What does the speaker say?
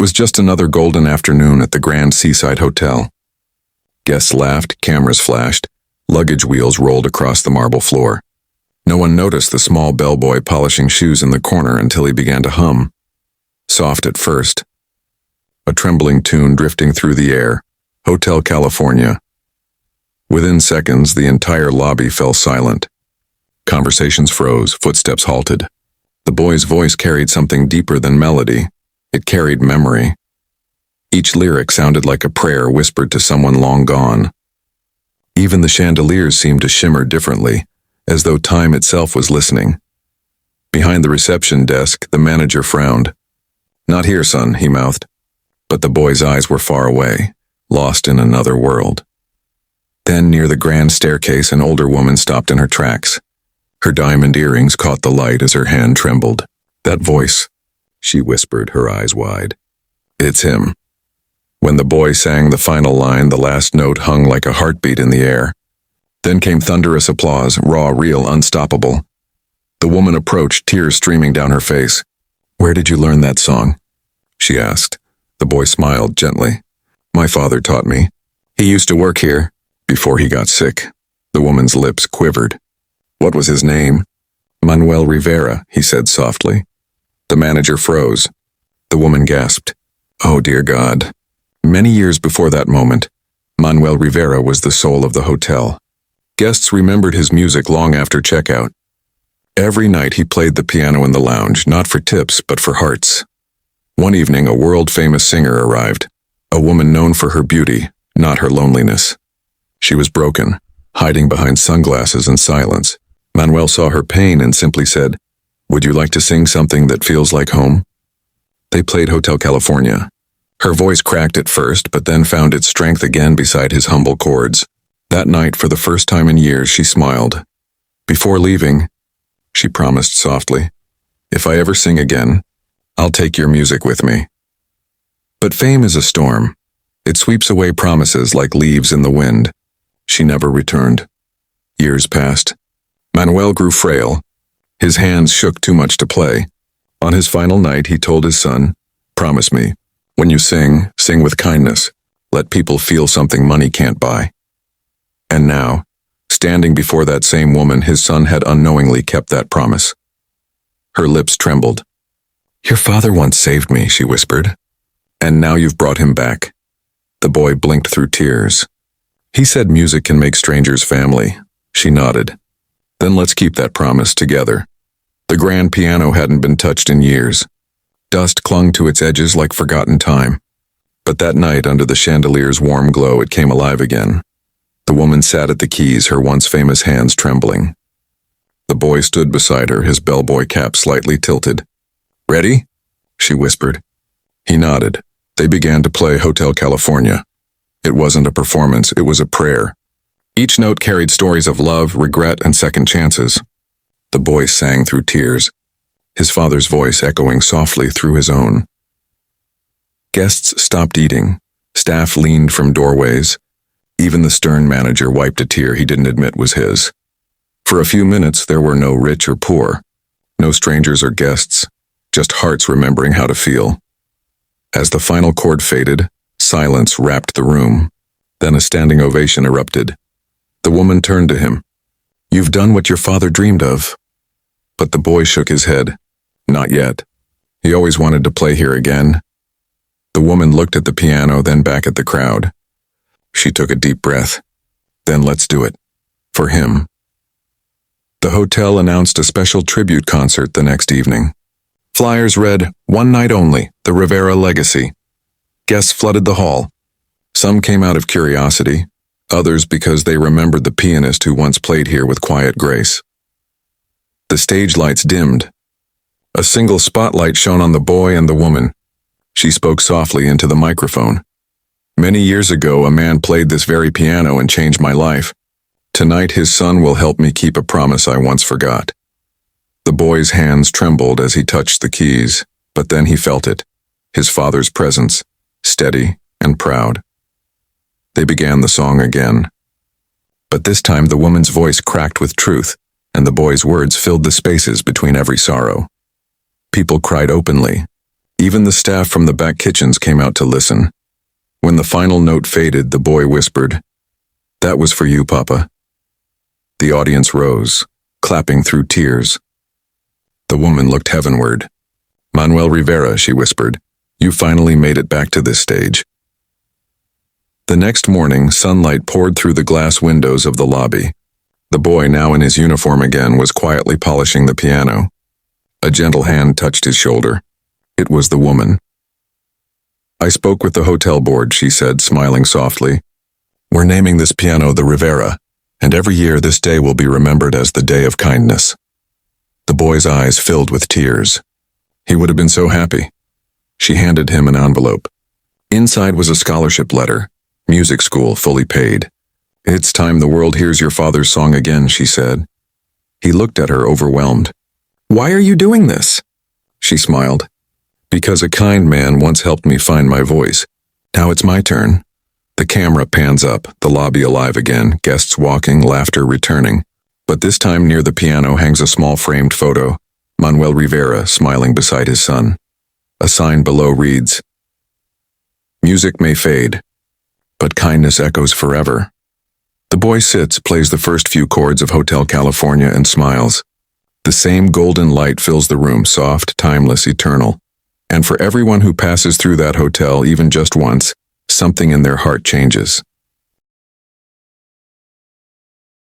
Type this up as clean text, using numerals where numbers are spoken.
was just another golden afternoon at the Grand Seaside Hotel. Guests laughed, cameras flashed, luggage wheels rolled across the marble floor. No one noticed the small bellboy polishing shoes in the corner until he began to hum. Soft at first. A trembling tune drifting through the air. Hotel California. Within seconds, the entire lobby fell silent. Conversations froze, footsteps halted. The boy's voice carried something deeper than melody. It carried memory. Each lyric sounded like a prayer whispered to someone long gone. Even the chandeliers seemed to shimmer differently, as though time itself was listening. Behind the reception desk, the manager frowned. "Not here, son," he mouthed. But the boy's eyes were far away, lost in another world. Then, near the grand staircase, an older woman stopped in her tracks. Her diamond earrings caught the light as her hand trembled. "That voice," she whispered, her eyes wide. "It's him." When the boy sang the final line, the last note hung like a heartbeat in the air. Then came thunderous applause, raw, real, unstoppable. The woman approached, tears streaming down her face. "Where did you learn that song?" she asked. The boy smiled gently. "My father taught me. He used to work here, before he got sick." The woman's lips quivered. "What was his name?" "Manuel Rivera," he said softly. The manager froze. The woman gasped. "Oh, dear God." Many years before that moment, Manuel Rivera was the soul of the hotel. Guests remembered his music long after checkout. Every night he played the piano in the lounge, not for tips, but for hearts. One evening, a world-famous singer arrived, a woman known for her beauty, not her loneliness. She was broken, hiding behind sunglasses and silence. Manuel saw her pain and simply said, "Would you like to sing something that feels like home?" They played Hotel California. Her voice cracked at first, but then found its strength again beside his humble chords. That night, for the first time in years, she smiled. Before leaving, she promised softly, "If I ever sing again, I'll take your music with me." But fame is a storm. It sweeps away promises like leaves in the wind. She never returned. Years passed. Manuel grew frail. His hands shook too much to play. On his final night, he told his son, "Promise me, when you sing, sing with kindness. Let people feel something money can't buy." And now, standing before that same woman, his son had unknowingly kept that promise. Her lips trembled. "Your father once saved me," she whispered. "And now you've brought him back." The boy blinked through tears. "He said music can make strangers family." She nodded. "Then let's keep that promise together." The grand piano hadn't been touched in years. Dust clung to its edges like forgotten time. But that night, under the chandelier's warm glow, it came alive again. The woman sat at the keys, her once famous hands trembling. The boy stood beside her, his bellboy cap slightly tilted. "Ready?" she whispered. He nodded. They began to play Hotel California. It wasn't a performance, it was a prayer. Each note carried stories of love, regret, and second chances. The boy sang through tears, his father's voice echoing softly through his own. Guests stopped eating. Staff leaned from doorways. Even the stern manager wiped a tear he didn't admit was his. For a few minutes, there were no rich or poor, no strangers or guests, just hearts remembering how to feel. As the final chord faded, silence wrapped the room. Then a standing ovation erupted. The woman turned to him. "You've done what your father dreamed of." But the boy shook his head. "Not yet. He always wanted to play here again." The woman looked at the piano, then back at the crowd. She took a deep breath. "Then let's do it. For him." The hotel announced a special tribute concert the next evening. Flyers read, "One night only, the Rivera legacy." Guests flooded the hall. Some came out of curiosity, others because they remembered the pianist who once played here with quiet grace. The stage lights dimmed. A single spotlight shone on the boy and the woman. She spoke softly into the microphone. "Many years ago, a man played this very piano and changed my life. Tonight, his son will help me keep a promise I once forgot." The boy's hands trembled as he touched the keys, but then he felt it, his father's presence, steady and proud. They began the song again. But this time the woman's voice cracked with truth, and the boy's words filled the spaces between every sorrow. People cried openly. Even the staff from the back kitchens came out to listen. When the final note faded, the boy whispered, "That was for you, Papa." The audience rose, clapping through tears. The woman looked heavenward. "Manuel Rivera," she whispered, "you finally made it back to this stage." The next morning, sunlight poured through the glass windows of the lobby. The boy, now in his uniform again, was quietly polishing the piano. A gentle hand touched his shoulder. It was the woman. "I spoke with the hotel board," she said, smiling softly. "We're naming this piano the Rivera, and every year this day will be remembered as the Day of Kindness." The boy's eyes filled with tears. He would have been so happy. She handed him an envelope. Inside was a scholarship letter, music school fully paid. "It's time the world hears your father's song again," she said. He looked at her, overwhelmed. "Why are you doing this?" She smiled. "Because a kind man once helped me find my voice. Now it's my turn." The camera pans up, the lobby alive again, guests walking, laughter returning. But this time near the piano hangs a small framed photo, Manuel Rivera smiling beside his son. A sign below reads, "Music may fade, but kindness echoes forever." The boy sits, plays the first few chords of Hotel California and smiles. The same golden light fills the room, soft, timeless, eternal. And for everyone who passes through that hotel, even just once, something in their heart changes.